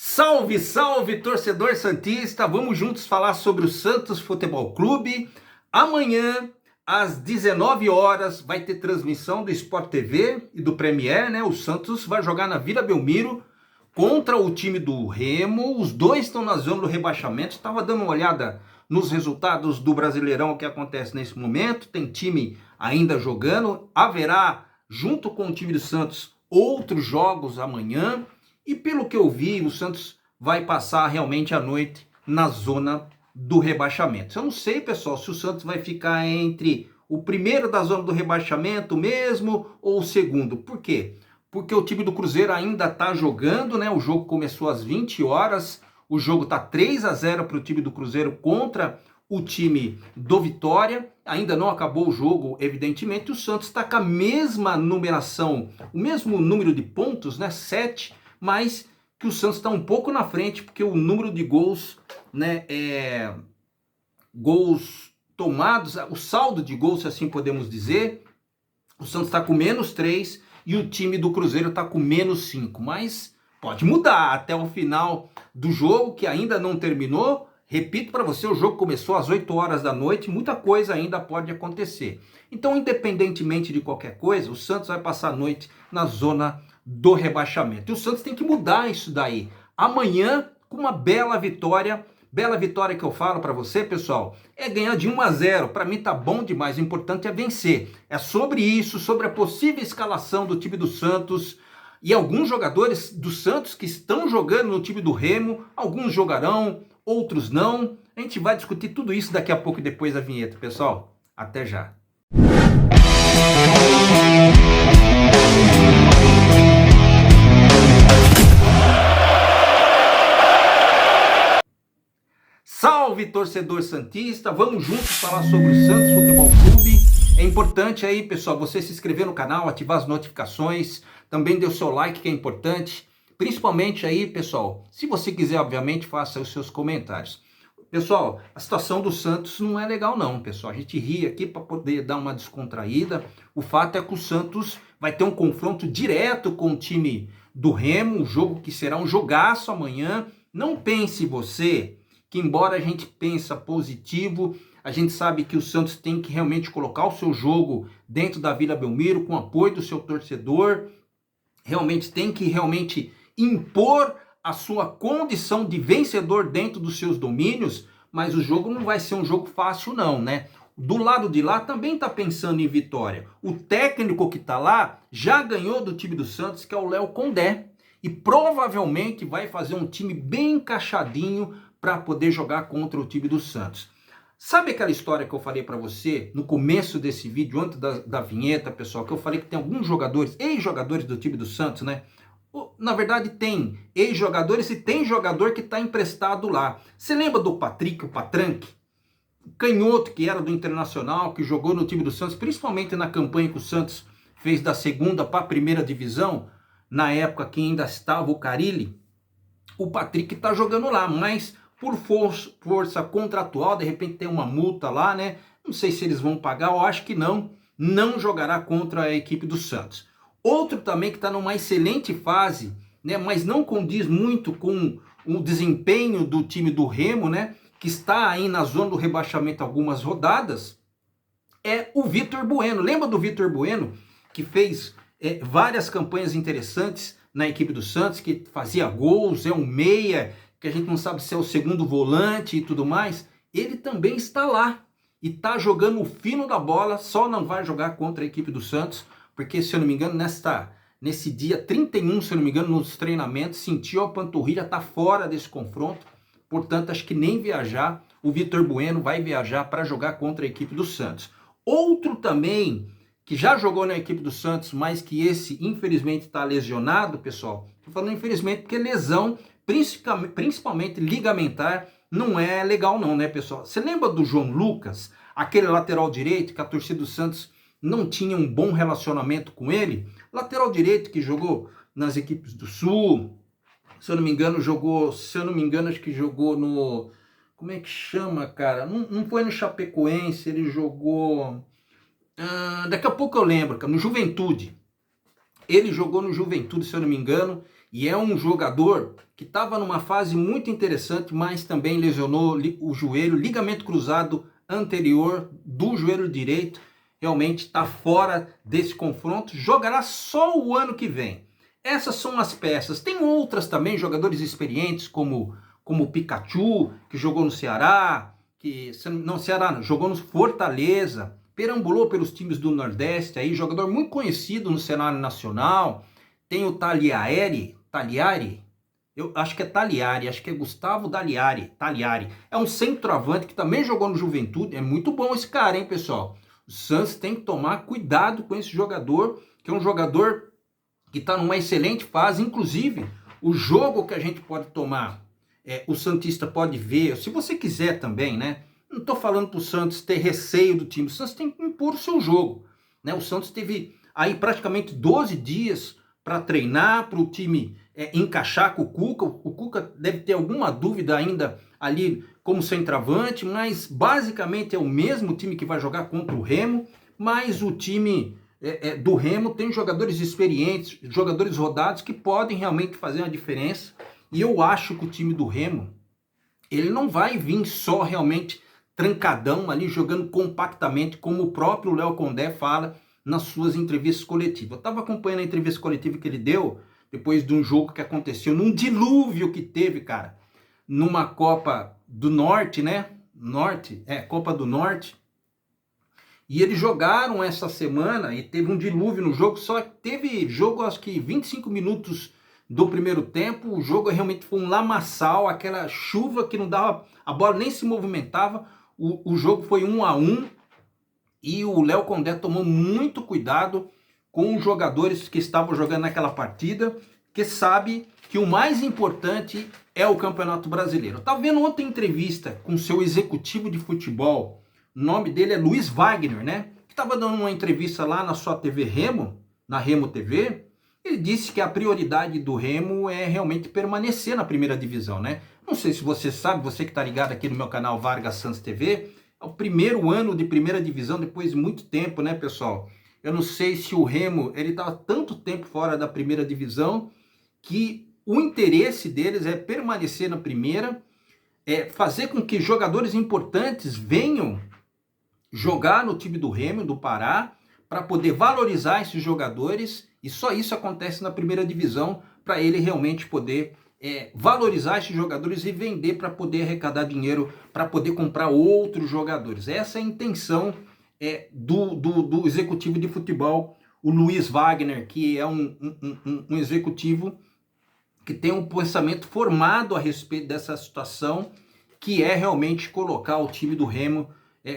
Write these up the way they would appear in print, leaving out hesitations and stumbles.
Salve, salve, torcedor santista! Vamos juntos falar sobre o Santos Futebol Clube. Amanhã, às 19 horas, vai ter transmissão do Sport TV e do Premier, né? O Santos vai jogar na Vila Belmiro contra o time do Remo. Os dois estão na zona do rebaixamento. Estava dando uma olhada nos resultados do Brasileirão que acontece nesse momento. Tem time ainda jogando. Haverá, junto com o time do Santos, outros jogos amanhã. E pelo que eu vi, o Santos vai passar realmente a noite na zona do rebaixamento. Eu não sei, pessoal, se o Santos vai ficar entre o primeiro da zona do rebaixamento mesmo ou o segundo. Por quê? Porque o time do Cruzeiro ainda está jogando, né? O jogo começou às 20 horas. O jogo está 3-0 para o time do Cruzeiro contra o time do Vitória. Ainda não acabou o jogo, evidentemente. O Santos está com a mesma numeração, o mesmo número de pontos, né? 7, mas que o Santos está um pouco na frente, porque o número de gols, né, gols tomados, o saldo de gols, se assim podemos dizer, o Santos está com -3 e o time do Cruzeiro está com -5, mas pode mudar até o final do jogo, que ainda não terminou. Repito para você, o jogo começou às 8 horas da noite, muita coisa ainda pode acontecer. Então, independentemente de qualquer coisa, o Santos vai passar a noite na zona do rebaixamento. E o Santos tem que mudar isso daí. Amanhã, com uma bela vitória que eu falo para você, pessoal, é ganhar de 1-0. Para mim tá bom demais, o importante é vencer. É sobre isso, sobre a possível escalação do time do Santos e alguns jogadores do Santos que estão jogando no time do Remo. Alguns jogarão, outros não. A gente vai discutir tudo isso daqui a pouco, depois da vinheta, pessoal. Até já. Salve, torcedor santista! Vamos juntos falar sobre o Santos Futebol Clube. É importante aí, pessoal, você se inscrever no canal, ativar as notificações, também dê o seu like, que é importante. Principalmente aí, pessoal, se você quiser, obviamente, faça os seus comentários. Pessoal, a situação do Santos não é legal não, pessoal. A gente ri aqui para poder dar uma descontraída. O fato é que o Santos vai ter um confronto direto com o time do Remo, um jogo que será um jogaço amanhã. Não pense você que, embora a gente pense positivo, a gente sabe que o Santos tem que realmente colocar o seu jogo dentro da Vila Belmiro, com o apoio do seu torcedor, realmente tem que impor a sua condição de vencedor dentro dos seus domínios, mas o jogo não vai ser um jogo fácil não, né? Do lado de lá também está pensando em vitória. O técnico que está lá já ganhou do time do Santos, que é o Léo Condé, e provavelmente vai fazer um time bem encaixadinho para poder jogar contra o time do Santos. Sabe aquela história que eu falei para você no começo desse vídeo, antes da vinheta, pessoal, que eu falei que tem alguns jogadores, ex-jogadores do time do Santos, né? Na verdade tem ex-jogadores e tem jogador que está emprestado lá. Você lembra do Patrick, o Patranque? O canhoto que era do Internacional, que jogou no time do Santos, principalmente na campanha que o Santos fez da segunda para a primeira divisão, na época que ainda estava o Carille. O Patrick está jogando lá, mas por força contratual, de repente tem uma multa lá, né? Não sei se eles vão pagar, eu acho que não jogará contra a equipe do Santos. Outro também que está numa excelente fase, né? Mas não condiz muito com o desempenho do time do Remo, né? Que está aí na zona do rebaixamento algumas rodadas, é o Vitor Bueno. Lembra do Vitor Bueno, que fez várias campanhas interessantes na equipe do Santos, que fazia gols, é um meia, que a gente não sabe se é o segundo volante e tudo mais. Ele também está lá e está jogando o fino da bola, só não vai jogar contra a equipe do Santos, porque, se eu não me engano, nesse dia 31, se eu não me engano, nos treinamentos, sentiu a panturrilha, está fora desse confronto, portanto, acho que nem viajar. O Vitor Bueno vai viajar para jogar contra a equipe do Santos. Outro também que já jogou na equipe do Santos, mas que esse, infelizmente, está lesionado, pessoal. Estou falando infelizmente porque lesão, principalmente ligamentar, não é legal não, né, pessoal? Você lembra do João Lucas, aquele lateral direito que a torcida do Santos não tinha um bom relacionamento com ele? Lateral direito que jogou nas equipes do Sul, se eu não me engano, acho que jogou no... Como é que chama, cara? Não foi no Chapecoense, ele jogou... daqui a pouco eu lembro, no Juventude. Ele jogou no Juventude, se eu não me engano, E é um jogador que estava numa fase muito interessante, mas também lesionou o joelho, ligamento cruzado anterior do joelho direito. Realmente está fora desse confronto, jogará só o ano que vem. Essas são as peças. Tem outras também, jogadores experientes, como o Pikachu, que jogou no Ceará, jogou no Fortaleza, perambulou pelos times do Nordeste, aí, jogador muito conhecido no cenário nacional. Tem o Tagliari, eu acho que é Tagliari, acho que é Gustavo Tagliari. É um centroavante que também jogou no Juventude, é muito bom esse cara, hein, pessoal? O Santos tem que tomar cuidado com esse jogador, que é um jogador que está numa excelente fase. Inclusive, o jogo que a gente pode tomar, o Santista pode ver, se você quiser também, né? Não estou falando para o Santos ter receio do time, o Santos tem que impor o seu jogo, né? O Santos teve aí praticamente 12 dias para treinar, para o time encaixar com o Cuca. O Cuca deve ter alguma dúvida ainda ali como centroavante, mas basicamente é o mesmo time que vai jogar contra o Remo, mas o time do Remo tem jogadores experientes, jogadores rodados que podem realmente fazer uma diferença. E eu acho que o time do Remo, ele não vai vir só realmente trancadão ali, jogando compactamente, como o próprio Léo Condé fala nas suas entrevistas coletivas. Eu estava acompanhando a entrevista coletiva que ele deu, depois de um jogo que aconteceu, num dilúvio que teve, cara, numa Copa do Norte, né? Copa do Norte. E eles jogaram essa semana e teve um dilúvio no jogo, só teve jogo, acho que 25 minutos do primeiro tempo, o jogo realmente foi um lamaçal, aquela chuva que não dava, a bola nem se movimentava, o jogo foi 1-1 e o Léo Condé tomou muito cuidado com os jogadores que estavam jogando naquela partida, que sabe que o mais importante é o Campeonato Brasileiro. Eu estava vendo outra entrevista com seu executivo de futebol, o nome dele é Luiz Wagner, né? Que estava dando uma entrevista lá na sua TV Remo, na Remo TV. Ele disse que a prioridade do Remo é realmente permanecer na primeira divisão, né? Não sei se você sabe, você que está ligado aqui no meu canal Vargas Santos TV, é o primeiro ano de primeira divisão depois de muito tempo, né, pessoal? Eu não sei se o Remo, ele estava tanto tempo fora da primeira divisão que o interesse deles é permanecer na primeira, fazer com que jogadores importantes venham jogar no time do Remo, do Pará, para poder valorizar esses jogadores, e só isso acontece na primeira divisão, para ele realmente poder valorizar esses jogadores e vender para poder arrecadar dinheiro, para poder comprar outros jogadores. Essa é a intenção do executivo de futebol, o Luiz Wagner, que é um executivo que tem um pensamento formado a respeito dessa situação, que é realmente colocar o time do Remo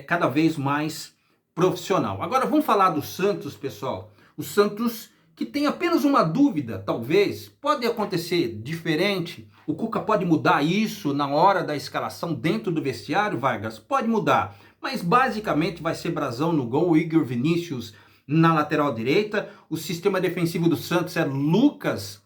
cada vez mais profissional. Agora vamos falar do Santos, pessoal. O Santos que tem apenas uma dúvida, talvez, pode acontecer diferente. O Cuca pode mudar isso na hora da escalação dentro do vestiário, Vargas? Pode mudar, mas basicamente vai ser Brazão no gol, Igor Vinícius na lateral direita. O sistema defensivo do Santos é Lucas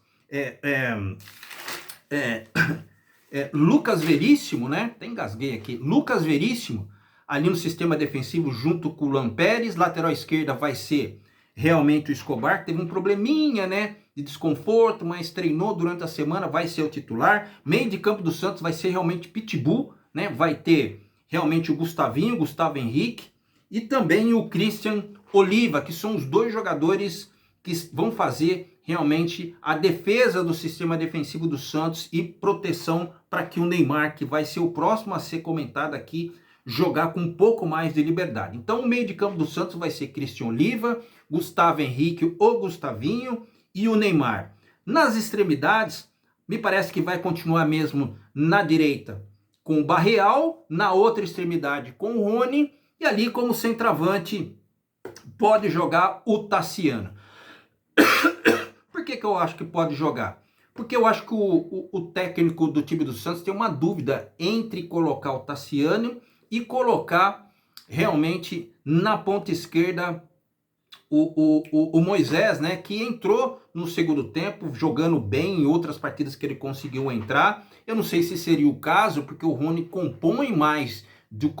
Lucas Veríssimo, né? Até engasguei aqui. Lucas Veríssimo ali no sistema defensivo junto com o Lampérez. Lateral esquerda vai ser realmente o Escobar, que teve um probleminha, né, de desconforto, mas treinou durante a semana, vai ser o titular. Meio de campo do Santos vai ser realmente Pitbull, né? Vai ter realmente o Gustavinho, Gustavo Henrique e também o Christian Oliva, que são os dois jogadores que vão fazer realmente a defesa do sistema defensivo do Santos e proteção para que o Neymar, que vai ser o próximo a ser comentado aqui, jogar com um pouco mais de liberdade. Então o meio de campo do Santos vai ser Christian Oliva, Gustavo Henrique, o Gustavinho e o Neymar. Nas extremidades, me parece que vai continuar mesmo na direita com o Barreal, na outra extremidade com o Rony, e ali como centroavante pode jogar o Tassiano. Por que eu acho que pode jogar? Porque eu acho que o técnico do time do Santos tem uma dúvida entre colocar o Tassiano e colocar realmente na ponta esquerda o Moisés, né, que entrou no segundo tempo, jogando bem em outras partidas que ele conseguiu entrar. Eu não sei se seria o caso, porque o Rony compõe mais do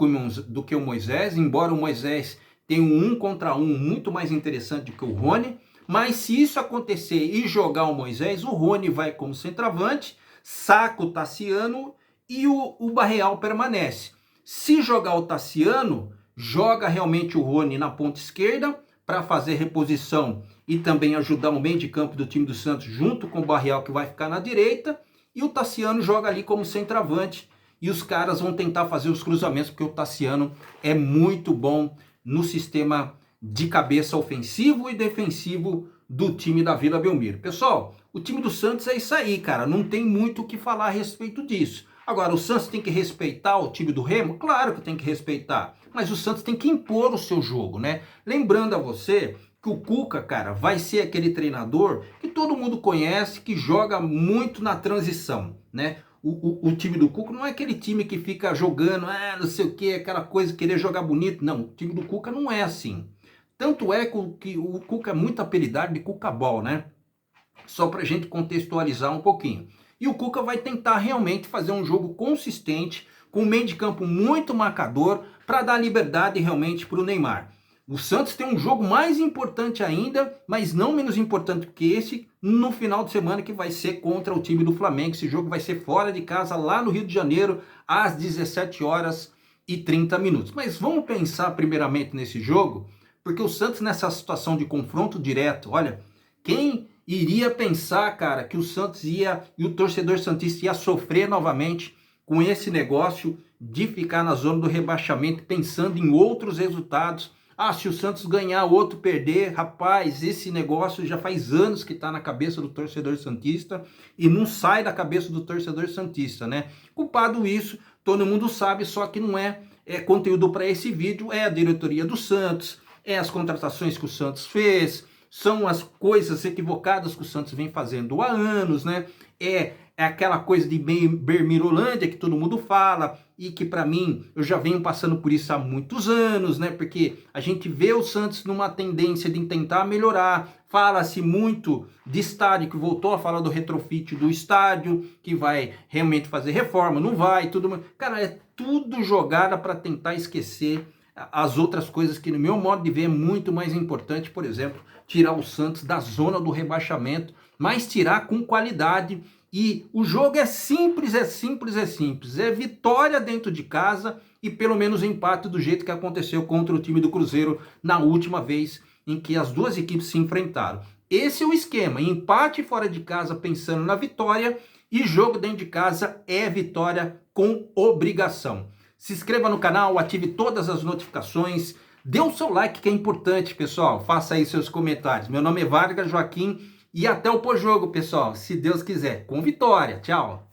que o Moisés, embora o Moisés tenha um contra um muito mais interessante do que o Rony, Mas se isso acontecer e jogar o Moisés, o Rony vai como centroavante, saca o Tassiano e o Barreal permanece. Se jogar o Tassiano, joga realmente o Rony na ponta esquerda para fazer reposição e também ajudar o meio de campo do time do Santos junto com o Barreal, que vai ficar na direita, e o Tassiano joga ali como centroavante e os caras vão tentar fazer os cruzamentos, porque o Tassiano é muito bom no sistema de cabeça ofensivo e defensivo do time da Vila Belmiro. Pessoal, o time do Santos é isso aí, cara, não tem muito o que falar a respeito disso. Agora, o Santos tem que respeitar o time do Remo? Claro que tem que respeitar, mas o Santos tem que impor o seu jogo, né? Lembrando a você que o Cuca, cara, vai ser aquele treinador que todo mundo conhece, que joga muito na transição, né? O time do Cuca não é aquele time que fica jogando, não sei o que, aquela coisa, querer jogar bonito. Não, o time do Cuca não é assim. Tanto é que o Cuca é muito apelidado de Cuca-Ball, né? Só pra gente contextualizar um pouquinho. E o Cuca vai tentar realmente fazer um jogo consistente, com um meio de campo muito marcador, para dar liberdade realmente para o Neymar. O Santos tem um jogo mais importante ainda, mas não menos importante que esse, no final de semana, que vai ser contra o time do Flamengo. Esse jogo vai ser fora de casa, lá no Rio de Janeiro, às 17h30. Mas vamos pensar primeiramente nesse jogo, porque o Santos nessa situação de confronto direto, olha, quem iria pensar, cara, que o Santos ia, e o torcedor santista ia sofrer novamente com esse negócio de ficar na zona do rebaixamento, pensando em outros resultados. Se o Santos ganhar, o outro perder, rapaz, esse negócio já faz anos que está na cabeça do torcedor santista e não sai da cabeça do torcedor santista, né? Culpado isso, todo mundo sabe, só que não é conteúdo para esse vídeo, é a diretoria do Santos, é as contratações que o Santos fez, são as coisas equivocadas que o Santos vem fazendo há anos, né? É aquela coisa de Bermirolândia que todo mundo fala e que para mim eu já venho passando por isso há muitos anos, né? Porque a gente vê o Santos numa tendência de tentar melhorar. Fala-se muito de estádio, que voltou a falar do retrofit do estádio, que vai realmente fazer reforma, não vai, tudo. Cara, é tudo jogada para tentar esquecer as outras coisas que, no meu modo de ver, é muito mais importante. Por exemplo, tirar o Santos da zona do rebaixamento, mas tirar com qualidade. E o jogo é simples, é simples, é simples. É vitória dentro de casa e pelo menos empate do jeito que aconteceu contra o time do Cruzeiro na última vez em que as duas equipes se enfrentaram. Esse é o esquema, empate fora de casa pensando na vitória e jogo dentro de casa é vitória com obrigação. Se inscreva no canal, ative todas as notificações, dê o seu like que é importante, pessoal. Faça aí seus comentários. Meu nome é Vargas Joaquim e até o pós-jogo, pessoal, se Deus quiser. Com vitória. Tchau.